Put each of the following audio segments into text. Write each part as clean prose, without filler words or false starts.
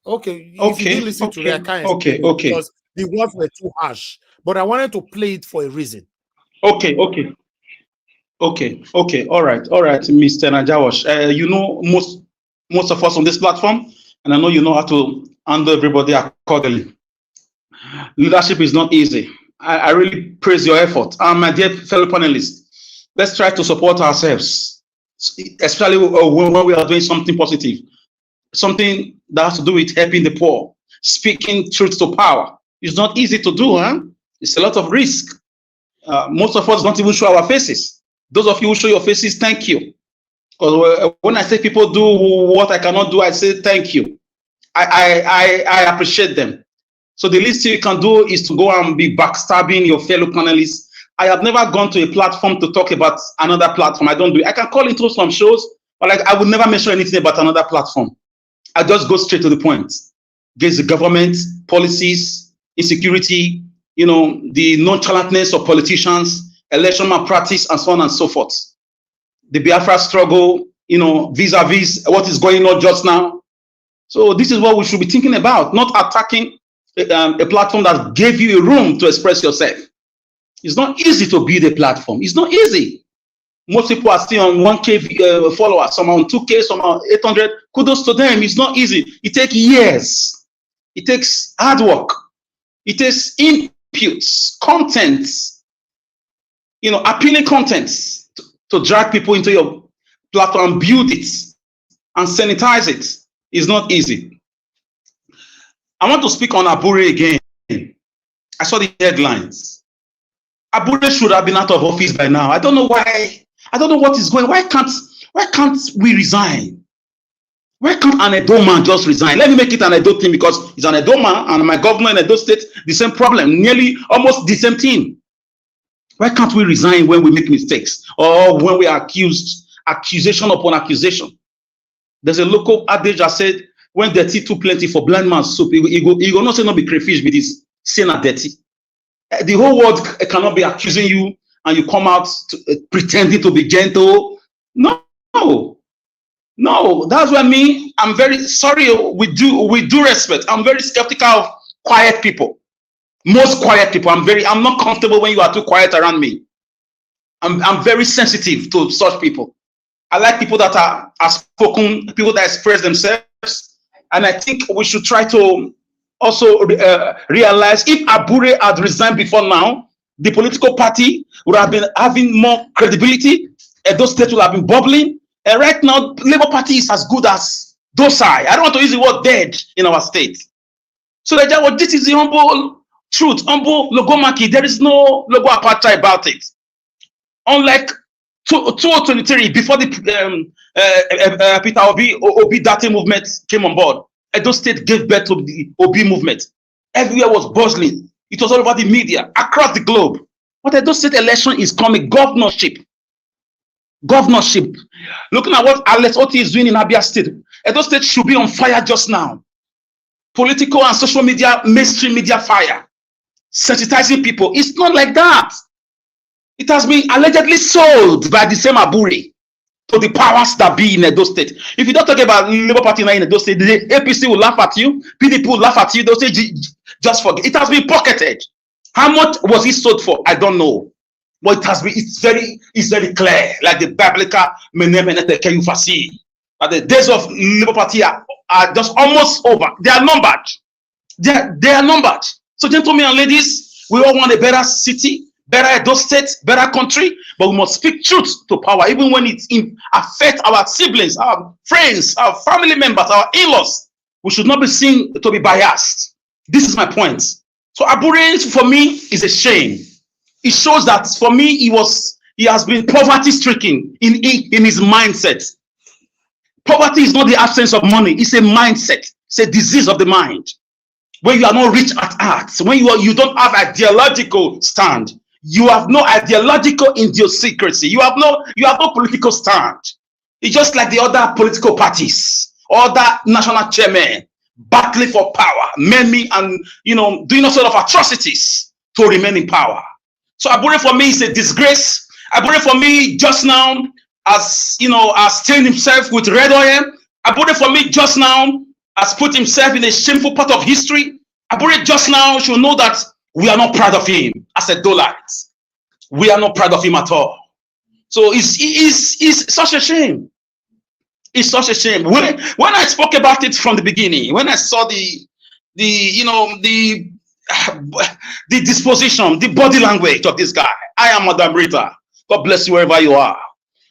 Okay, if you didn't Okay, listen to it, I okay, can't okay, explain it okay, because the words were too harsh. But I wanted to play it for a reason. okay, okay, okay. All right, Mr. Najawash. You know most of us on this platform, and I know you know how to handle everybody accordingly. Leadership is not easy. I really praise your effort. And my dear fellow panelists, let's try to support ourselves, especially when we are doing something positive, something that has to do with helping the poor, speaking truth to power. It's not easy to do, huh? It's a lot of risk. Most of us don't even show our faces. Those of you who show your faces, thank you. Because when I say people do what I cannot do, I say thank you. I appreciate them. So the least you can do is to go and be backstabbing your fellow panelists. I have never gone to a platform to talk about another platform. I don't do it. I can call into some shows, but like I would never mention anything about another platform. I just go straight to the point. Against the government, policies, insecurity, the nonchalantness of politicians, election malpractice, and so on and so forth. The Biafra struggle, vis-a-vis what is going on just now. So this is what we should be thinking about, not attacking a platform that gave you a room to express yourself. It's not easy to build a platform. It's not easy. Most people are still on 1K followers, some are on 2K, some are 800. Kudos to them. It's not easy. It takes years. It takes hard work. It takes inputs, contents, appealing contents to drag people into your platform, build it, and sanitize it. It's not easy. I want to speak on Abure again. I saw the headlines. Abure should have been out of office by now. I don't know why. I don't know what is going. Why can't we resign? Why can't an Edo man just resign? Let me make it an Edo thing because he's an Edo man and my governor in Edo State, the same problem, nearly almost the same thing. Why can't we resign when we make mistakes or when we are accused, accusation upon accusation? There's a local adage that said, when dirty too plenty for blind man's soup, he go not say not be crayfish, but it's sin and dirty. The whole world cannot be accusing you and you come out pretending to be gentle. No. That's what I mean. I'm very sorry. With due respect, I'm very skeptical of quiet people. Most quiet people. I'm not comfortable when you are too quiet around me. I'm very sensitive to such people. I like people that are outspoken, people that express themselves, and I think we should try to also realize if Abure had resigned before now, the political party would have been having more credibility, and those states would have been bubbling. And right now, Labour Party is as good as docile. I don't want to use the word dead in our state. So this is the humble truth, humble logomachy. There is no logo apartheid about it. Unlike 2023, before the Peter Obi Dati movement came on board, Edo State gave birth to the Obi movement. Everywhere was bustling. It was all over the media, across the globe. But Edo State election is coming, governorship. Looking at what Alex Oti is doing in Abia State, Edo State should be on fire just now. Political and social media, mainstream media fire. Sensitizing people. It's not like that. It has been allegedly sold by the same Abure to the powers that be in Edo State. If you don't talk about Labour Party now in Edo State, the APC will laugh at you, PDP will laugh at you, they'll say, just forget. It has been pocketed. How much was it sold for? I don't know. But it's very clear, like the biblical Menemenete. But the days of Labour Party are just almost over. They are numbered. They are numbered. So, gentlemen and ladies, we all want a better city, better Edo State, better country, but we must speak truth to power, even when it affects our siblings, our friends, our family members, our in-laws. We should not be seen to be biased. This is my point. So, Abure, for me, is a shame. It shows that for me, he has been poverty-stricken in his mindset. Poverty is not the absence of money, it's a mindset, it's a disease of the mind. When you are not rich at heart, when you don't have ideological stand, you have no ideological idiosyncrasy, you have no political stand. It's just like the other political parties, other national chairmen battling for power, many and doing all sort of atrocities to remain in power. So Abure for me is a disgrace. Abure for me just now has stained himself with red oil. Abure for me just now has put himself in a shameful part of history. Abure just now should know that we are not proud of him as a Dolite. We are not proud of him at all. So it's such a shame. It's such a shame. When I spoke about it from the beginning, when I saw the disposition, the body language of this guy, I am Madam Rita. God bless you wherever you are.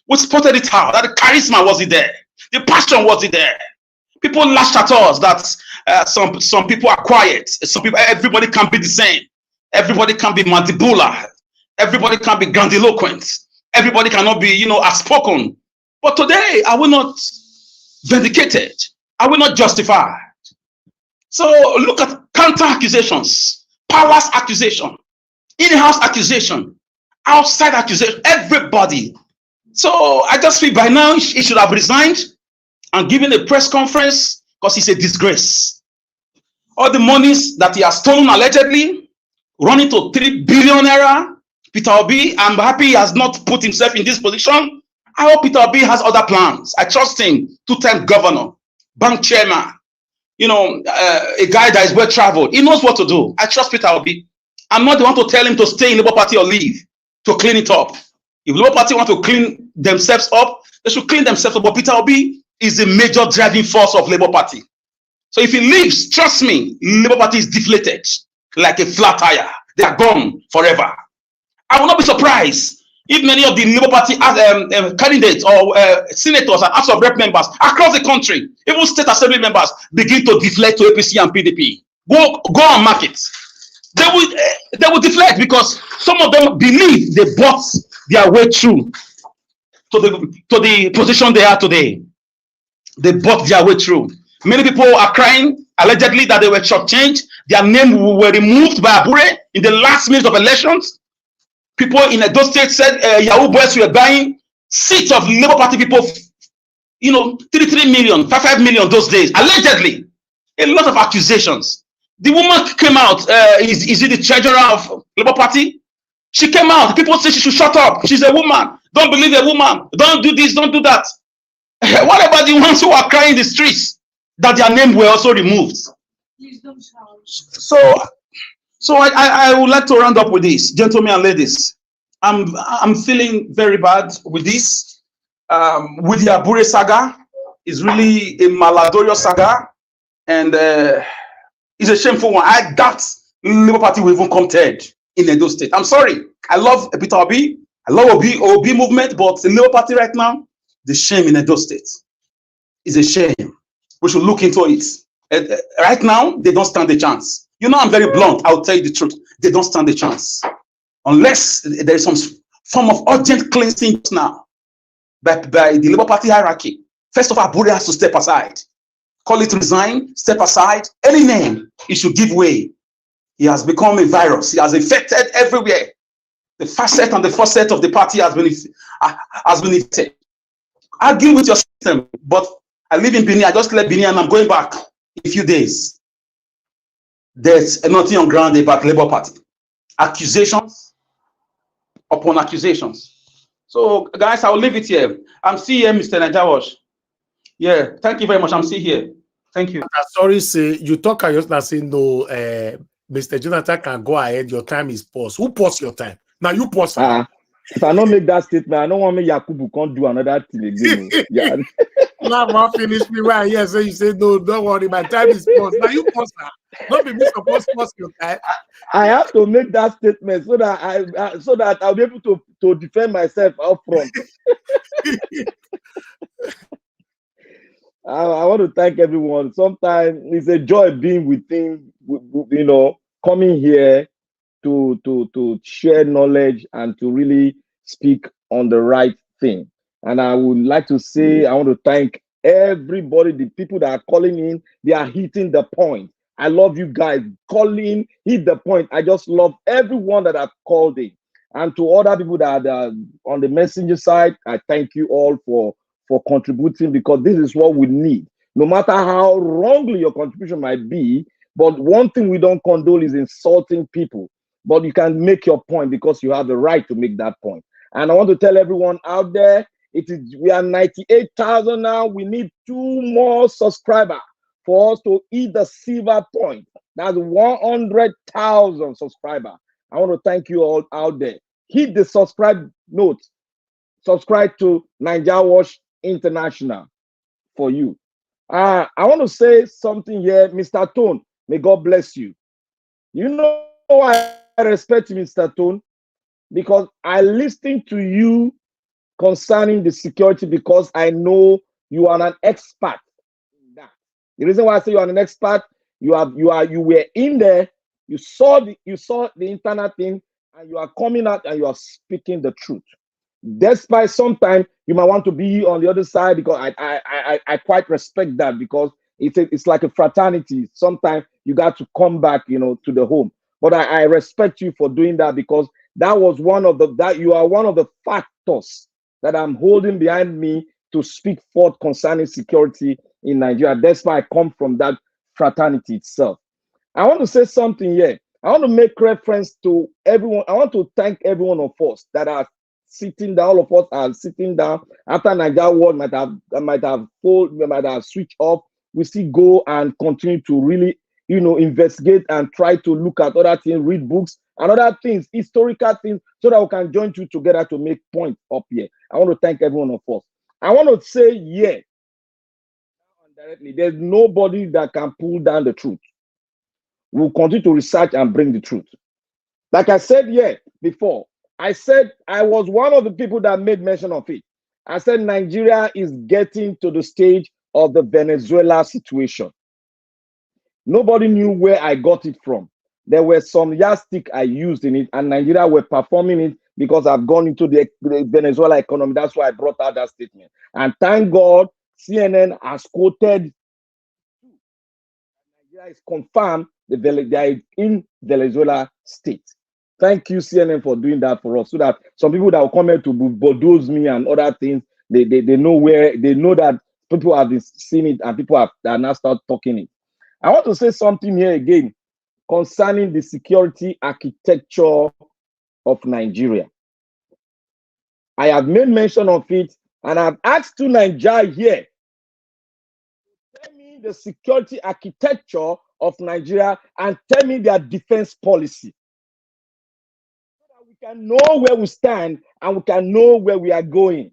We spotted it out that the charisma wasn't there, the passion wasn't there. People lashed at us that some people are quiet. Some people, everybody can be the same. Everybody can be mandibular. Everybody can be grandiloquent. Everybody cannot be, outspoken. But today, I will not vindicated. I will not justified. So look at counter accusations, palace accusation, in-house accusation, outside accusation, everybody. So I just feel by now he should have resigned and given a press conference because it's a disgrace. All the monies that he has stolen allegedly, running to 3 billion naira. Peter Obi, I'm happy he has not put himself in this position. I hope Peter Obi has other plans. I trust him, two-time governor, bank chairman, a guy that is well traveled. He knows what to do. I trust Peter Obi. I'm not the one to tell him to stay in Labour Party or leave to clean it up. If Labour Party want to clean themselves up, they should clean themselves up. But Peter Obi is the major driving force of Labour Party. So if he leaves, trust me, Labour Party is deflated like a flat tire. They are gone forever. I will not be surprised if many of the Labour Party candidates or senators and House of Rep members across the country, even state assembly members, begin to deflect to APC and PDP. Go on market. They will deflect because some of them believe they bought their way through to the position they are today. They bought their way through. Many people are crying allegedly that they were shortchanged. Their name were removed by Abure in the last minute of elections. People in Edo State said Yahoo boys were buying seats of Labour Party people, 3 million, 5 million those days, allegedly. A lot of accusations. The woman came out, is it the treasurer of Labour Party? She came out. People say she should shut up. She's a woman. Don't believe a woman. Don't do this, don't do that. What about the ones who are crying in the streets that their name were also removed? Please don't shout. So I would like to round up with this, gentlemen and ladies. I'm feeling very bad with this. With the Abure saga, is really a malodorous saga, and it's a shameful one. I doubt Labour Party will even come third in Edo State. I'm sorry. I love Peter Obi. I love Obi movement, but the Labour Party right now, the shame in Edo State is a shame. We should look into it. Right now, they don't stand a chance. I'm very blunt. I'll tell you the truth. They don't stand a chance. Unless there is some form of urgent cleansing now by the Labour Party hierarchy. First of all, Abure has to step aside. Call it resign, step aside. Any name, he should give way. He has become a virus. He has infected everywhere. The facet and the faucet of the party has been infected. Argue with your system, but I live in Benin. I just left Benin and I'm going back in a few days. There's nothing on ground about Labour Party. Accusations upon accusations. So, guys, I will leave it here. I'm still here, Mr. Najawash. Yeah, thank you very much. I'm still here. Thank you. Sorry, say you talk and you're saying no. Mr. Jonathan can go ahead. Your time is paused. Who paused your time? Now you pause. If I don't make that statement, I don't want me Yakubu can't do another thing again. Yeah. Now finish me right here. So you say no, don't worry, my time is paused. Now you pause now. Not be supposed to pause your time. I have to make that statement so that I'll be able to defend myself up front. I want to thank everyone. Sometimes it's a joy being within, coming here to share knowledge and to really speak on the right thing. And I would like to say, I want to thank everybody, the people that are calling in, they are hitting the point. I love you guys. Calling, hit the point. I just love everyone that have called in. And to other people that are on the messenger side, I thank you all for contributing, because this is what we need. No matter how wrongly your contribution might be, but one thing we don't condone is insulting people. But you can make your point because you have the right to make that point. And I want to tell everyone out there, we are 98,000 now. We need 2 more subscribers for us to hit the silver point. That's 100,000 subscribers. I want to thank you all out there. Hit the subscribe note. Subscribe to Naija Watch International for you. I want to say something here, Mr. Tone. May God bless you. You know why I respect you, Mr. Tone? Because I listened to you concerning the security because I know you are an expert in that. The reason why I say you are an expert, you were in there, you saw the internet thing, and you are coming out and you are speaking the truth. Despite sometimes you might want to be on the other side, because I quite respect that, because it's like a fraternity. Sometimes you got to come back, to the home. But I respect you for doing that, because that was you are one of the factors that I'm holding behind me to speak forth concerning security in Nigeria. That's why I come from that fraternity itself. I want to say something here. I want to make reference to everyone. I want to thank every one of us that are sitting down. All of us are sitting down after Naija World might have switched off. We still go and continue to really, investigate and try to look at other things, read books and other things, historical things, so that we can join you together to make points up here. I want to thank every one of us. I want to say, directly, there's nobody that can pull down the truth. We'll continue to research and bring the truth. Like I said before, I said I was one of the people that made mention of it. I said Nigeria is getting to the stage of the Venezuela situation. Nobody knew where I got it from. There were some yardstick I used in it, and Nigeria were performing it because I've gone into the Venezuela economy. That's why I brought out that statement. And thank God, CNN has quoted. Nigeria is confirmed that they are in Venezuela state. Thank you, CNN, for doing that for us, so that some people that will come here to bulldoze me and other things, they know that people have seen it and people are now start talking it. I want to say something here again concerning the security architecture of Nigeria. I have made mention of it, and I've asked to Nigeria here, tell me the security architecture of Nigeria and tell me their defense policy, so that we can know where we stand and we can know where we are going.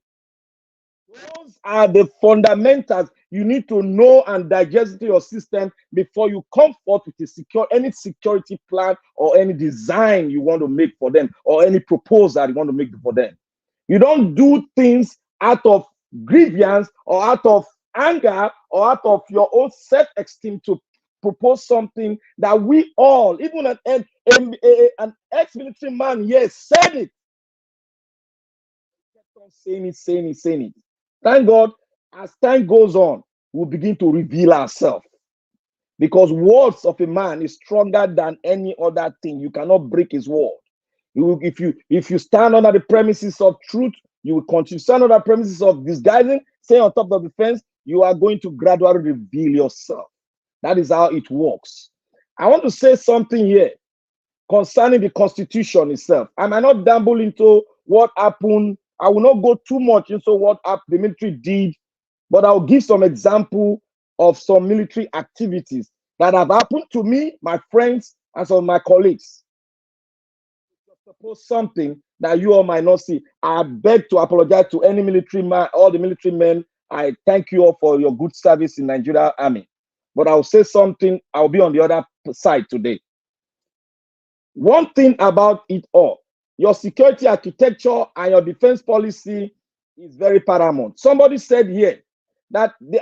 Those are the fundamentals you need to know and digest into your system before you come forth with any security plan or any design you want to make for them, or any proposal you want to make for them. You don't do things out of grievance or out of anger or out of your own self-esteem to propose something that we all, even an ex-military man here said it. Kept on saying it. Thank God, as time goes on, we'll begin to reveal ourselves. Because words of a man is stronger than any other thing. You cannot break his word. If you stand under the premises of truth, you will continue. Stand under the premises of disguising, stay on top of the fence, you are going to gradually reveal yourself. That is how it works. I want to say something here concerning the Constitution itself. I might not dabble into what happened. I will not go too much into what the military did, but I'll give some example of some military activities that have happened to me, my friends, and some of my colleagues. Suppose something that you all might not see. I beg to apologize to any military man, all the military men. I thank you all for your good service in Nigeria Army. But I'll say something, I'll be on the other side today. One thing about it all, your security architecture and your defense policy is very paramount. Somebody said here that the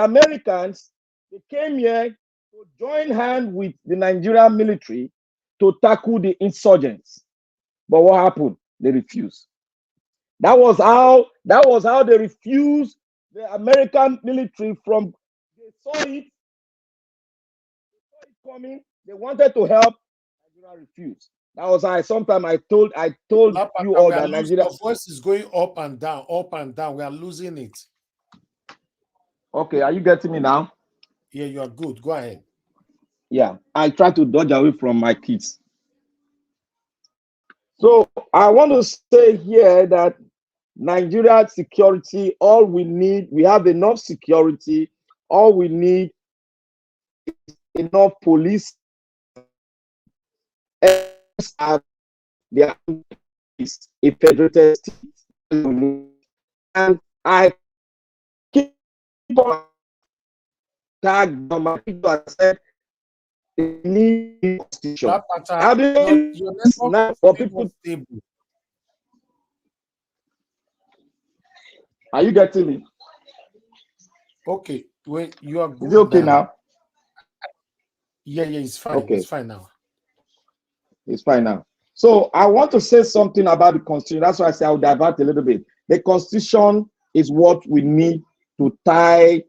Americans, they came here to join hands with the Nigerian military to tackle the insurgents. But what happened? They refused. That was how they refused the American military from. They saw it coming. They wanted to help. Nigeria refused. That was how I told you all that Nigeria. Your voice is going up and down, up and down. We are losing it. Okay, are you getting me now? Yeah, you are good. Go ahead. Yeah, I try to dodge away from my kids. So I want to say here that Nigeria security, all we need, we have enough security. all we need is enough police have their a federated state. And I keep on tag on my people and said they need constitution. I've been now for people. Are you getting me? Okay, wait, you are good. Is it okay now? Yeah, it's fine. Okay. It's fine now. It's fine now. So I want to say something about the Constitution. That's why I say I'll divert a little bit. The Constitution is what we need to tie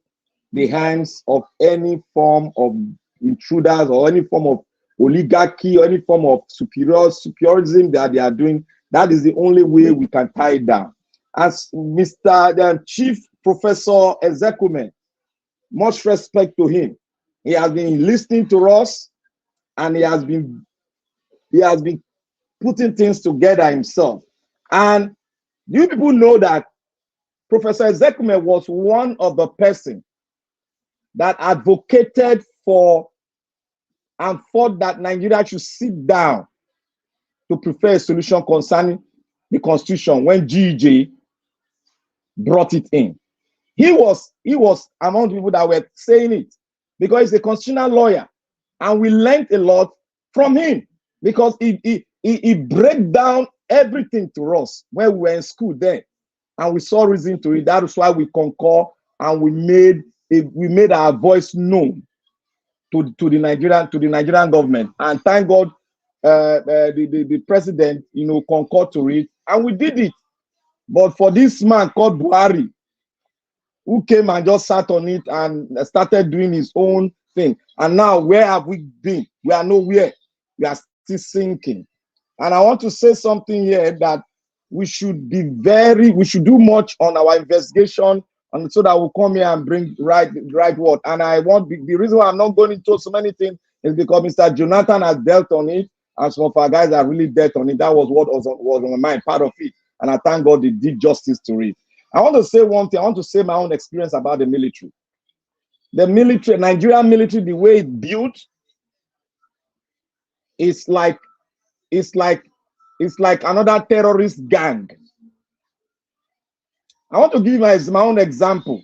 the hands of any form of intruders or any form of oligarchy or any form of superiorism that they are doing. That is the only way we can tie it down. As Mr. Chief Professor Ezekume, much respect to him. He has been listening to us and he has been putting things together himself. And you people know that Professor Ezekume was one of the persons that advocated for and fought that Nigeria should sit down to prefer a solution concerning the Constitution when GJ brought it in. He was among the people that were saying it because he's a constitutional lawyer, and we learned a lot from him because he break down everything to us when we were in school then, and we saw reason to it. That is why we concur and we made our voice known to the Nigerian government. And thank God, the president, concurred to it, and we did it. But for this man called Buhari, who came and just sat on it and started doing his own thing, and now where have we been? We are nowhere. We are still sinking. And I want to say something here that we should do much on our investigation, and so that we'll come here and bring right word. And I want the reason why I'm not going into so many things is because Mr. Jonathan has dealt on it, and some of our guys are really dealt on it. That was what was on my mind, part of it. And I thank God they did justice to it. I want to say one thing. I want to say my own experience about the military. The military, Nigerian military, the way it's built, it's like another terrorist gang. I want to give you my own example.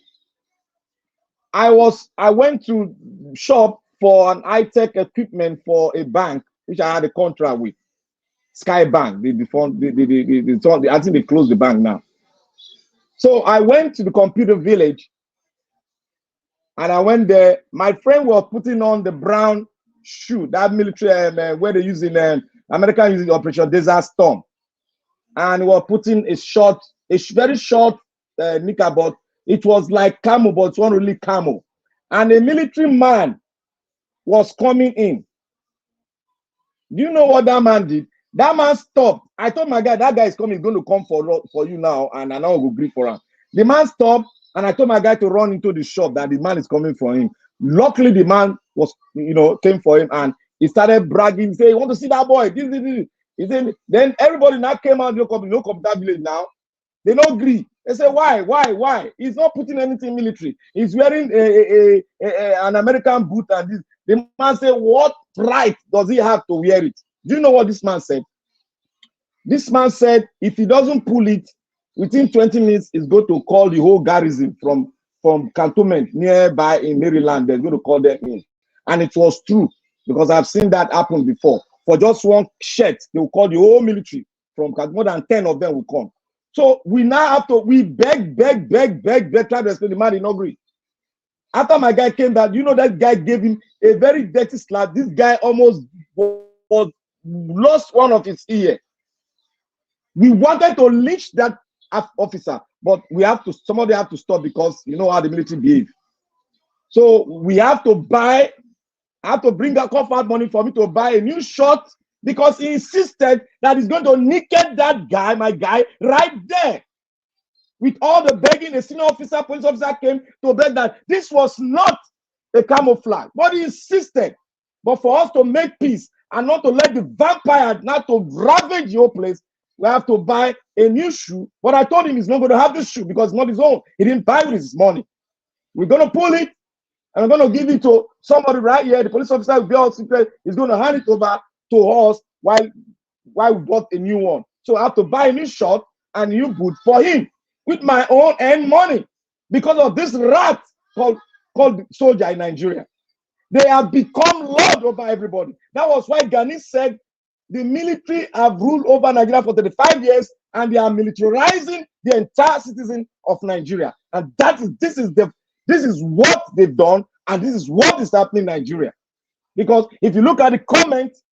I went to shop for an high-tech equipment for a bank, which I had a contract with, Sky Bank. I think they closed the bank now. So I went to the computer village, and I went there. My friend was putting on the brown shoe, that military where they use in American using Operation Desert Storm, and we were putting a very short knicker, but it was like camo, but it's not really camo. And a military man was coming in. Do you know what that man did? That man stopped. I told my guy, that guy is coming, he's going to come for you now, and I will agree for him. The man stopped, and I told my guy to run into the shop that the man is coming for him. Luckily, the man was, came for him, and he started bragging, say, "You want to see that boy? This. He said, then everybody now came out, no come that village now. They don't agree. They say, why? He's not putting anything military. He's wearing an American boot and this. The man said, what right does he have to wear it? Do you know what this man said? This man said, if he doesn't pull it, within 20 minutes, he's going to call the whole garrison from cantonment nearby in Maryland. They're going to call them in. And it was true, because I've seen that happen before. For just one shirt, they will call the whole military from more than 10 of them will come. So we now have to, we beg, try to explain. The man did not agree. After my guy came back, that guy gave him a very dirty slap. This guy almost lost one of his ear. We wanted to lynch that officer, but somebody have to stop, because you know how the military behave. So we have to bring a comfort money for me to buy a new shirt, because he insisted that he's going to naked that guy, my guy, right there. With all the begging, a senior officer, police officer came to beg that this was not a camouflage, but he insisted. But for us to make peace and not to let the vampire not to ravage your place, we have to buy a new shoe. But I told him he's not going to have this shoe because it's not his own. He didn't buy it with his money. We're going to pull it. and I'm going to give it to somebody right here. The police officer will be all secret. He's going to hand it over to us while we bought a new one. So I have to buy a new shot and new boot for him with my own end money because of this rat called soldier in Nigeria. They have become lord over everybody. That was why Gani said the military have ruled over Nigeria for 35 years and they are militarizing the entire citizen of Nigeria. And this is what they've done, and this is what is happening in Nigeria. Because if you look at the comments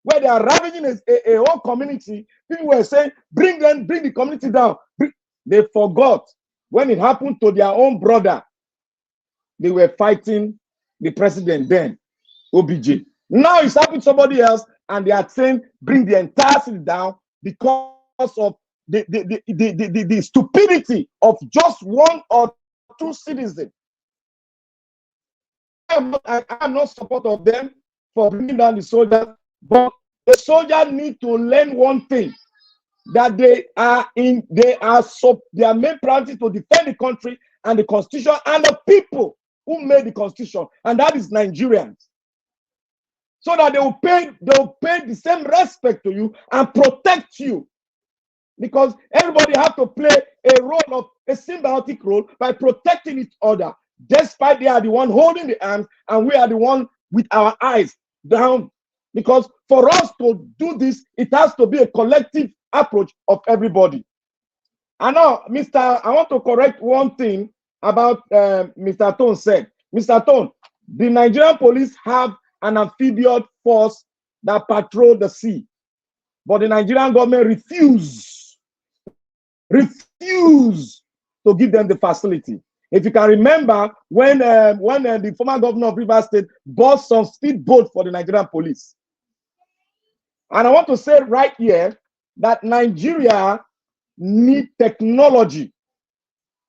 where they are ravaging a whole community, people were saying, bring the community down. They forgot when it happened to their own brother, they were fighting the president then, OBJ. Now it's happening to somebody else, and they are saying, bring the entire city down because of the stupidity of just one or two citizens. I'm not support of them for bringing down the soldiers, but the soldiers need to learn one thing, that their main priority to defend the country and the constitution and the people who made the constitution, and that is Nigerians. So that they will pay the same respect to you and protect you. Because everybody have to play a symbiotic role by protecting each other, despite they are the one holding the arms and we are the one with our eyes down. Because for us to do this, it has to be a collective approach of everybody. And now, I want to correct one thing about Mr. Tone said. Mr. Tone, the Nigerian police have an amphibious force that patrol the sea, but the Nigerian government refuse to give them the facility. If you can remember, when the former governor of Rivers State bought some speedboat for the Nigerian police. And I want to say right here that Nigeria needs technology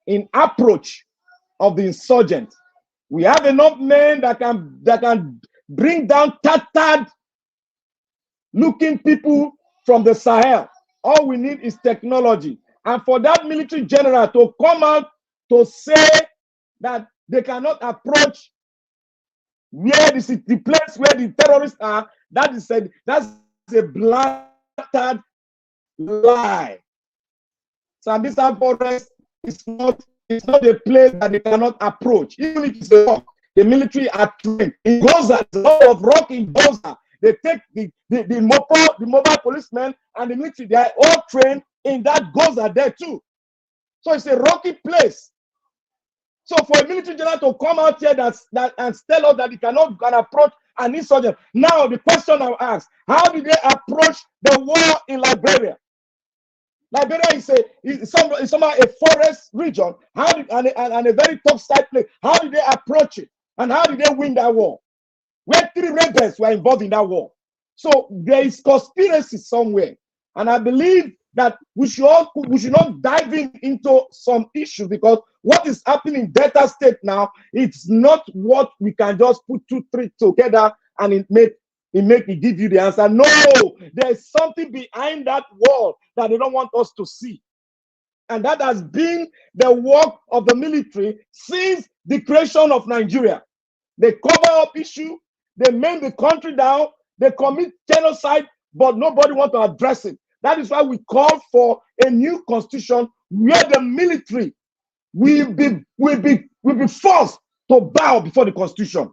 in approach of the insurgent. We have enough men that can bring down tattered looking people from the Sahel. All we need is technology. And for that military general to come out to say that they cannot approach where the place where the terrorists are, that's a blatant lie. Sambisa Forest is not a place that they cannot approach. Even if it's a rock, the military are trained. In Gaza, there's a lot of rock in Gaza. They take the mobile policemen and the military, they are all trained in that Gaza there too. So it's a rocky place. So for a military general to come out here and tell us that he cannot approach an insurgent. Now the question I ask, how did they approach the war in Liberia? Liberia is somehow a forest region. And a very tough side place. How did they approach it? And how did they win that war? Where 3 rebels were involved in that war. So there is conspiracy somewhere. And I believe that we should not dive into some issues, because what is happening in Delta State now, it's not what we can just put 2, 3 together and it give you the answer. No, there's something behind that wall that they don't want us to see. And that has been the work of the military since the creation of Nigeria. They cover up issue, they maim the country down, they commit genocide, but nobody wants to address it. That is why we call for a new constitution where the military will be forced to bow before the constitution.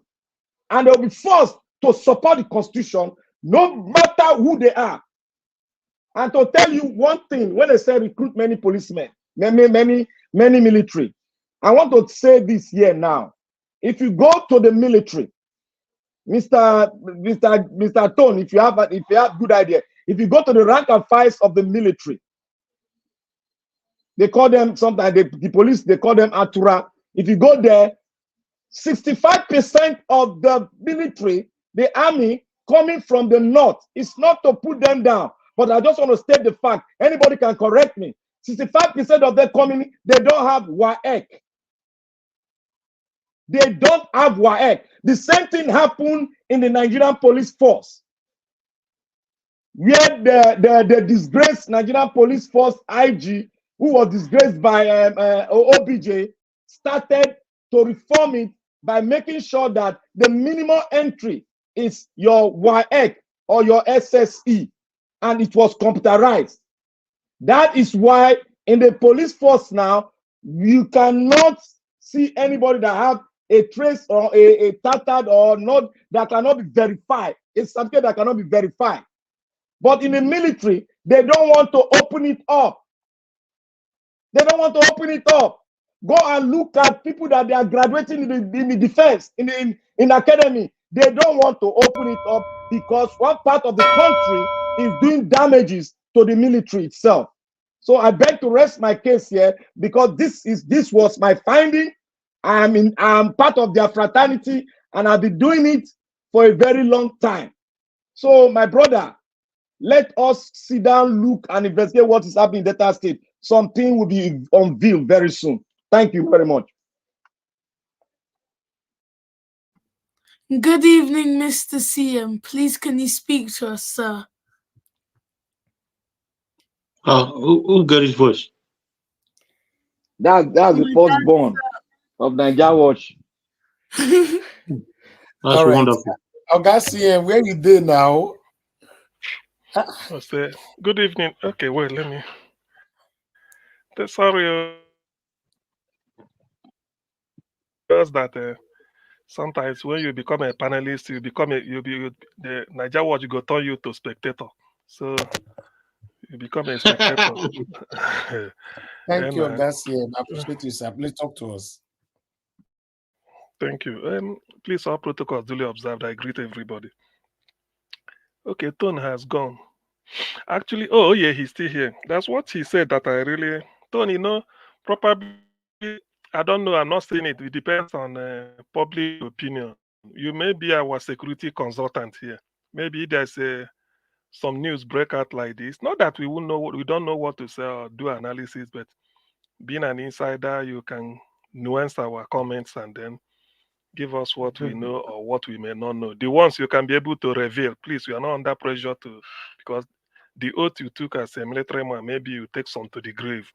And they'll be forced to support the constitution, no matter who they are. And to tell you one thing, when they say recruit many policemen, many military, I want to say this here now. If you go to the military, Mr. Tone, if you have good idea, if you go to the rank and files of the military, they call them sometimes the police, they call them Atura. If you go there, 65% of the military, the army coming from the north, it's not to put them down, but I just want to state the fact. Anybody can correct me. 65% of them coming, they don't have WAEC. They don't have WAEC. The same thing happened in the Nigerian police force, where the disgraced Nigerian police force IG, who was disgraced by OBJ, started to reform it by making sure that the minimum entry is your YX or your SSE, and it was computerized. That is why in the police force now, you cannot see anybody that have a trace or a tattered or not that cannot be verified. A certificate that cannot be verified. But in the military, they don't want to open it up. They don't want to open it up. Go and look at people that they are graduating in the defense, in academy. They don't want to open it up because one part of the country is doing damages to the military itself. So I beg to rest my case here because this was my finding. I'm part of their fraternity and I've been doing it for a very long time. So my brother, let us sit down, look, and investigate what is happening in Delta State. Something will be unveiled very soon. Thank you very much. Good evening, Mr. CM. Please, can you speak to us, sir? Who got his voice? That's the firstborn of Niger Watch. That's All right. wonderful. Oga CM, where you dey now? I say, good evening. Okay, wait, let me. Sorry, just that sometimes when you become a panelist, the Niger Watch go turn you to spectator. So you become a spectator. Thank you, Then, Oga CM. I appreciate you, sir. Please talk to us. thank you. Please, all protocols duly observed. I greet everybody. Okay, Tone has gone. Actually, oh yeah, he's still here. That's what he said that I really, Tony, probably, I don't know, I'm not saying it. It depends on public opinion. You may be our security consultant here. Maybe there's some news breakout like this. Not that we won't know, we don't know what to say or do analysis, but being an insider, you can nuance our comments and then give us what we know or what we may not know. The ones you can be able to reveal, please, we are not under pressure to, because the oath you took as a military man, maybe you take some to the grave.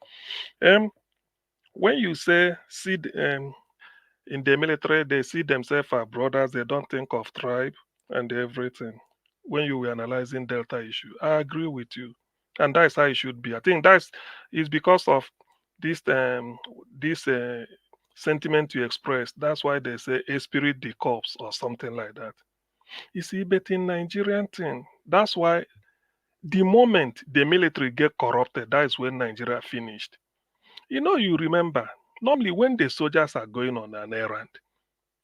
When you say in the military, they see themselves as brothers, they don't think of tribe and everything. When you were analyzing Delta issue, I agree with you, and that's how it should be. I think that's is because of this sentiment you expressed. That's why they say a spirit the corpse or something like that. You see, but in Nigerian thing, that's why the moment the military get corrupted, that is when Nigeria finished. You remember, normally when the soldiers are going on an errand,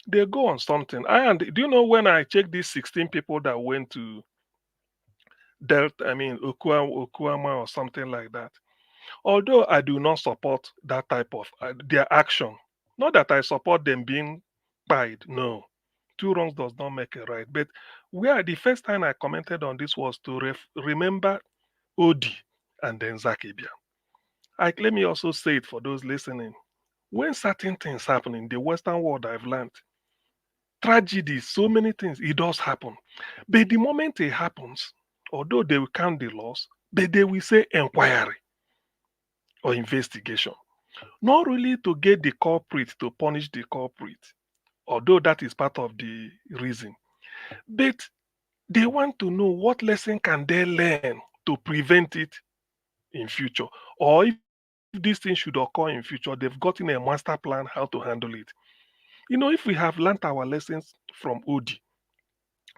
they go on something. And do you know when I checked these 16 people that went to Delta, I mean, Okuama or something like that? Although I do not support that type of their action, not that I support them being pied, no. Two wrongs does not make a right. But where the first time I commented on this was to remember Odi and then Zakibia. Let me also say it for those listening. When certain things happen in the Western world, I've learned tragedies, so many things, it does happen. But the moment it happens, although they will count the loss, but they will say inquiry or investigation. Not really to get the culprit to punish the culprit, although that is part of the reason. But they want to know what lesson can they learn to prevent it in future, or if this thing should occur in future, they've gotten a master plan how to handle it. If we have learned our lessons from Odi,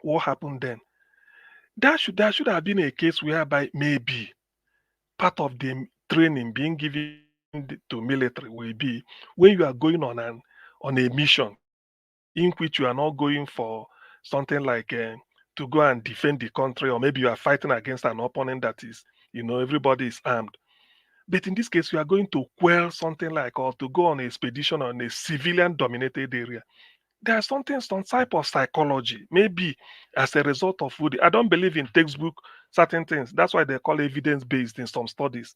what happened then? There should have been a case whereby maybe part of the training being given to military will be when you are going on a mission in which you are not going for something like to go and defend the country, or maybe you are fighting against an opponent that is, everybody is armed. But in this case, you are going to quell something like, or to go on an expedition on a civilian dominated area. There's some type of psychology, maybe as a result of food. I don't believe in textbook certain things. That's why they call evidence based in some studies.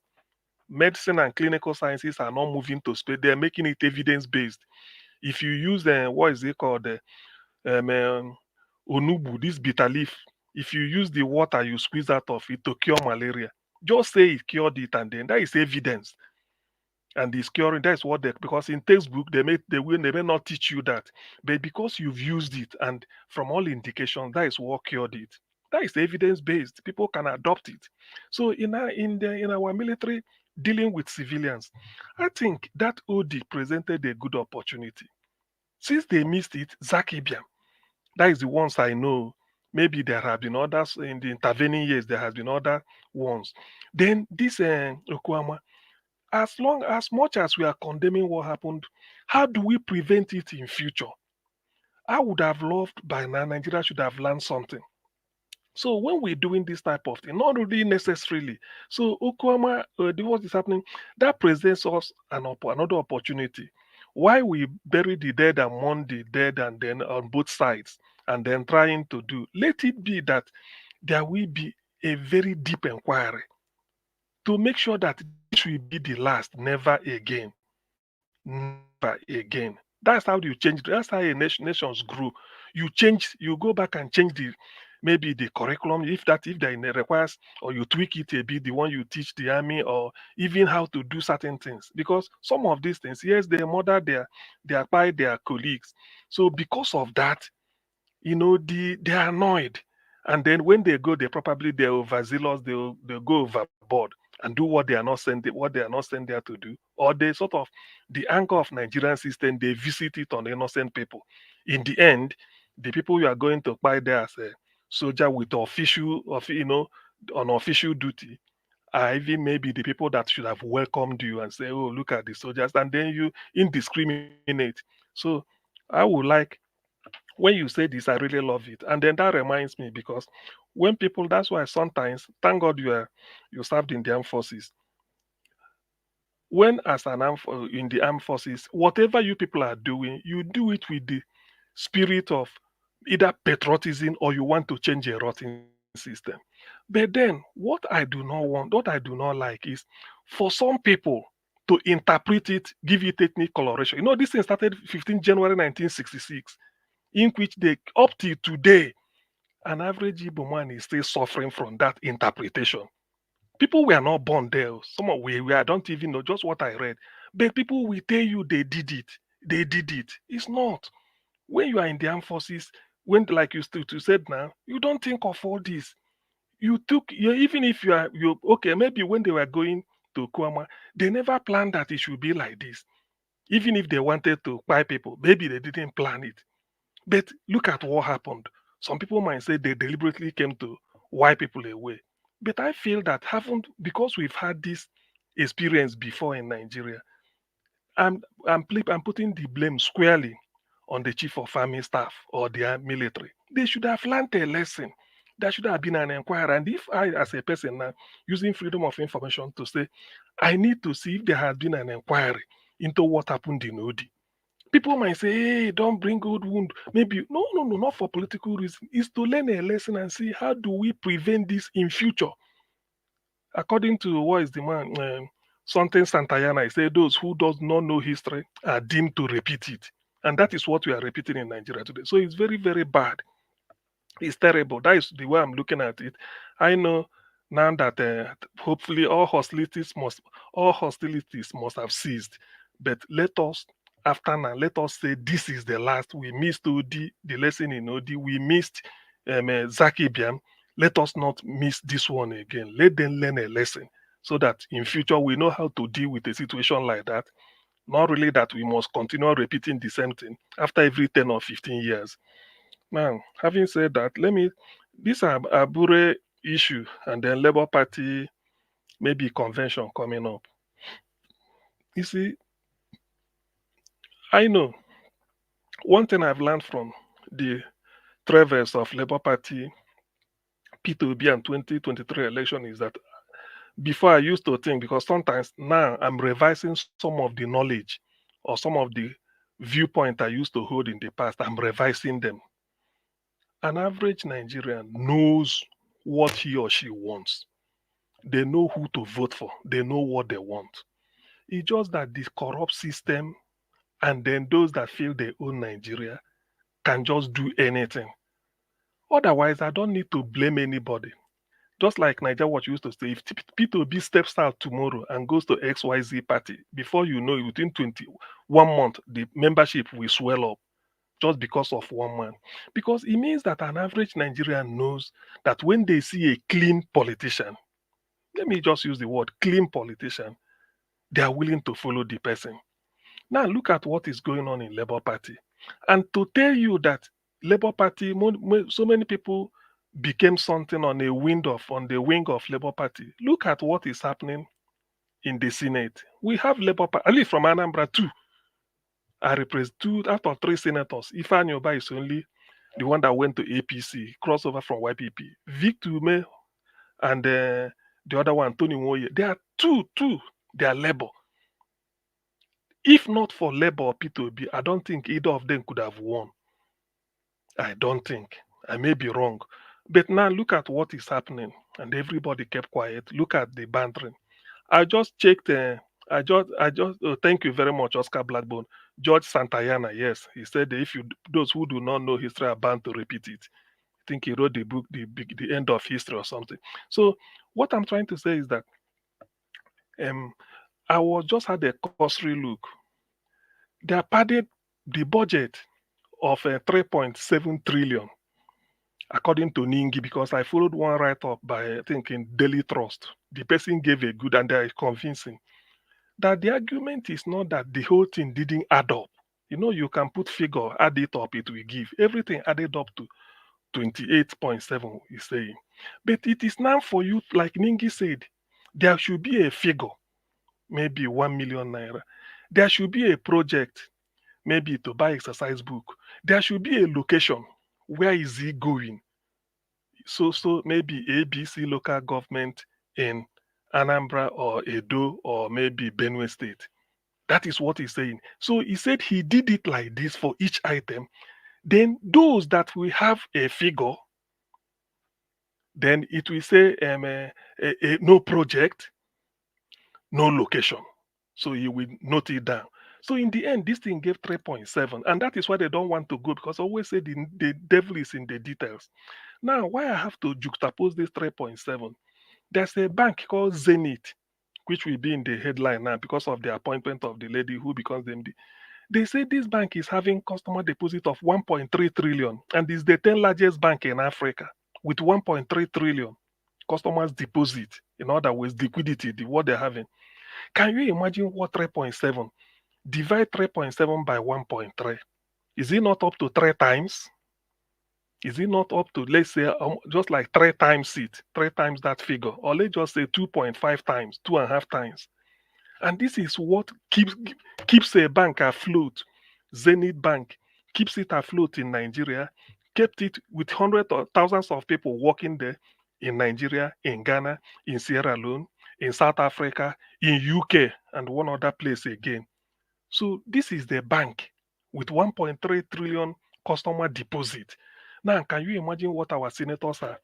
Medicine and clinical sciences are not moving to space, they're making it evidence based. If you use what is it called? Onubu, this bitter leaf, if you use the water you squeeze out of it to cure malaria, just say it cured it, and then that is evidence. And the scoring, that's what they, because in textbook they may not teach you that, but because you've used it, and from all indications, that is what cured it. That is evidence based. People can adopt it. So in our military dealing with civilians, I think that OD presented a good opportunity. Since they missed it, Zakibiam, that is the ones I know. Maybe there have been others in the intervening years. There has been other ones. Then this Okwama, as much as we are condemning what happened, how do we prevent it in future? I would have loved by now Nigeria should have learned something. So when we're doing this type of thing, not really necessarily. So Oklahoma, what is happening? That presents us another opportunity. Why we bury the dead and mourn the dead, and then on both sides, and then trying to do. Let it be that there will be a very deep inquiry to make sure that this will be the last, never again. Never again. That's how you change. That's how nations grow. You change. You go back and change maybe the curriculum if there requires, or you tweak it a bit. The one you teach the army, or even how to do certain things. Because some of these things, yes, they murder their colleagues. So because of that, they are annoyed, and then when they go, they're overzealous. They'll go overboard and do what they are not sent there to do, or they sort of the anger of Nigerian system, they visit it on innocent people. In the end, the people you are going to buy there as a soldier with on official duty are even maybe the people that should have welcomed you and say, oh, look at the soldiers, and then you indiscriminate. So I would like, when you say this, I really love it. And then that reminds me, because when people, that's why sometimes, thank God you served in the armed forces. When as in the armed forces, whatever you people are doing, you do it with the spirit of either patriotism, or you want to change a rotten system. But then what I do not like is for some people to interpret it, give it ethnic coloration. This thing started 15 January 1966, in which they up till today, an average Igbo man is still suffering from that interpretation. People were not born there. Some of we I don't even know just what I read. But people will tell you they did it. They did it. It's not. When you are in the armed forces, when like you still to said now, you don't think of all this. Even if you okay, maybe when they were going to Kwama, they never planned that it should be like this. Even if they wanted to buy people, maybe they didn't plan it. But look at what happened. Some people might say they deliberately came to wipe people away. But I feel that haven't, because we've had this experience before in Nigeria. I'm putting the blame squarely on the chief of army staff or their military. They should have learned a lesson. There should have been an inquiry. And if I, as a person now, using freedom of information to say, I need to see if there has been an inquiry into what happened in Odi. People might say, hey, don't bring old wound. Maybe, no, not for political reason. It's to learn a lesson and see how do we prevent this in future. According to what is the man, something Santayana, he said those who does not know history are deemed to repeat it. And that is what we are repeating in Nigeria today. So it's very, very bad. It's terrible. That is the way I'm looking at it. I know now that hopefully all hostilities must have ceased. But let us, after now, let us say this is the last. We missed Odi, the lesson in Odi. We missed Zaki Biam. Let us not miss this one again. Let them learn a lesson so that in future we know how to deal with a situation like that. Not really that we must continue repeating the same thing after every 10 or 15 years. Now, having said that, this Abure issue and then Labour Party maybe convention coming up. You see, I know one thing I've learned from the travels of Labour Party P2B and 2023 election is that before I used to think, because sometimes now I'm revising some of the knowledge or some of the viewpoint I used to hold in the past, I'm revising them. An average Nigerian knows what he or she wants. They know who to vote for. They know what they want. It's just that this corrupt system and then those that feel they own Nigeria can just do anything. Otherwise, I don't need to blame anybody. Just like Niger Watch used to say, if P2B steps out tomorrow and goes to XYZ party, before you know it, within 21 month, the membership will swell up just because of one man. Because it means that an average Nigerian knows that when they see a clean politician, let me just use the word clean politician, they are willing to follow the person. Now look at what is going on in Labour Party. And to tell you that Labour Party, so many people became something on the wing of Labour Party. Look at what is happening in the Senate. We have Labour Party, at least from Anambra, two. I represent two out of three senators. Ifeanyi Oba is only the one that went to APC, crossover from YPP. Victor Ume and the other one, Tony Nwoye. They are two. They are Labour. If not for Labour or P2B, I don't think either of them could have won. I don't think. I may be wrong. But now look at what is happening. And everybody kept quiet. Look at the bantering. I just checked. Thank you very much, Oscar Blackbone. George Santayana, yes, he said if you those who do not know history are bound to repeat it. I think he wrote the book, the end of history or something. So what I'm trying to say is that I was just had a cursory look. They are padded the budget of 3.7 trillion, according to Ningi, because I followed one write-up by I think in Daily Trust. The person gave a good and they are convincing that the argument is not that the whole thing didn't add up. You know, you can put figure, add it up, it will give. Everything added up to 28.7, he's saying. But it is now for you, like Ningi said, there should be a figure, maybe 1 million naira. There should be a project, maybe to buy exercise book. There should be a location. Where is he going? So maybe ABC local government in Anambra or Edo or maybe Benue State. That is what he's saying. So he said he did it like this for each item. Then those that will have a figure, then it will say no project, no location. So he will note it down. So in the end, this thing gave 3.7. And that is why they don't want to go, because I always say the devil is in the details. Now, why I have to juxtapose this 3.7? There's a bank called Zenith, which will be in the headline now because of the appointment of the lady who becomes the MD. They say this bank is having customer deposit of 1.3 trillion and is the 10th largest bank in Africa with 1.3 trillion customers deposit. In other words, liquidity, what they're having. Can you imagine what 3.7? Divide 3.7 by 1.3. Is it not up to 3 times? Is it not up to, let's say, just like 3 times it, 3 times that figure? Or let's just say 2.5 times, 2.5 times. And this is what keeps a bank afloat. Zenith Bank keeps it afloat in Nigeria, kept it with hundreds of thousands of people working there in Nigeria, in Ghana, in Sierra Leone, in South Africa, in UK, and one other place again. So this is the bank with 1.3 trillion customer deposit. Now, can you imagine what our senators are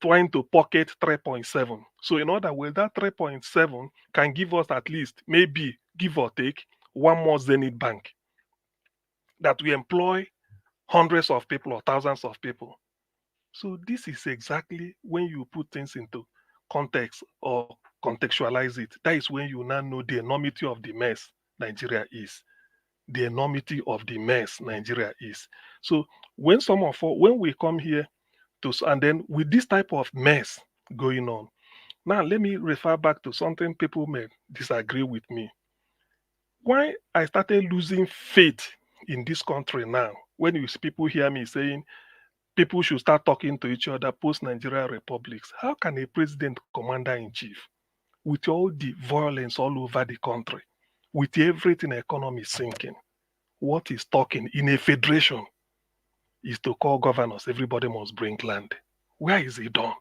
trying to pocket 3.7? So in other words, that 3.7 can give us at least, maybe, give or take, one more Zenith Bank that we employ hundreds of people or thousands of people. So this is exactly when you put things into context or contextualize it. That is when you now know the enormity of the mess Nigeria is. The enormity of the mess Nigeria is. So when we come here and then with this type of mess going on, now let me refer back to something people may disagree with me. Why I started losing faith in this country now, when people hear me saying people should start talking to each other post-Nigeria republics. How can a president commander-in-chief, with all the violence all over the country, with everything economy sinking, what is talking in a federation is to call governors, everybody must bring land. Where is it done?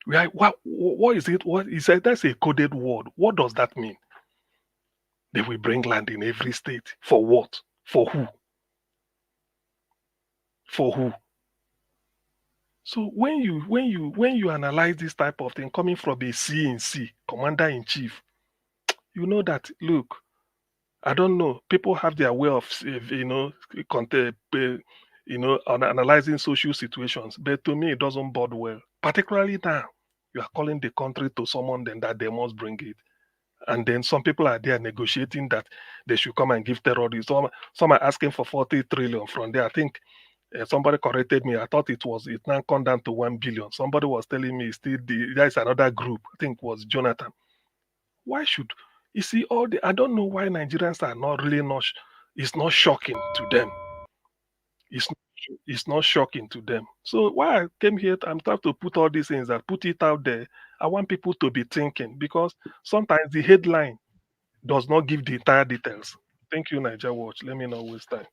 What is it? What he said, that's a coded word. What does that mean? They will bring land in every state. For what? For who? For who? So when you analyze this type of thing coming from a CNC, commander-in-chief, you know that, look, I don't know, people have their way of on analyzing social situations. But to me, it doesn't bode well. Particularly now, you are calling the country to someone then that they must bring it. And then some people are there negotiating that they should come and give terrorists. Some are asking for 40 trillion from there. I think somebody corrected me. I thought it now come down to 1 billion. Somebody was telling me there is another group. I think it was Jonathan. Why should you see I don't know why Nigerians are not really it's not shocking to them. It's not shocking to them. So why I came here, I'm trying to put all these things, put it out there. I want people to be thinking, because sometimes the headline does not give the entire details. Thank you, Niger Watch. Let me not waste time.